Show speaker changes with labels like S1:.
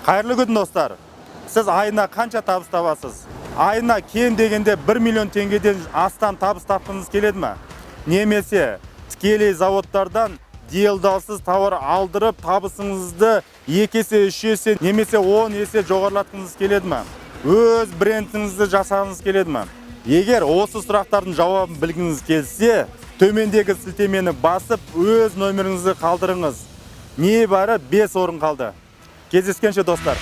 S1: Қайырлы күн достар. Сіз айына қанша табыс табасыз? Айына кем дегенде 1 миллион теңгеден астам табыс тапқыңыз келеді ме? Немесе тікелей заводтардан делдалсыз тауар алдырып, табысыңызды 2 есе, 3 есе, немесе 10 есе жоғарлатқыңыз келеді ме? Өз брендіңізді жасағыңыз келеді ме? Егер осы сұрақтардың жауабын білгіңіз келсе, төмендегі сілтемені басып, өз номеріңізді қалдырыңыз. Небәрі 5 орын қалды. Кездескенше достар.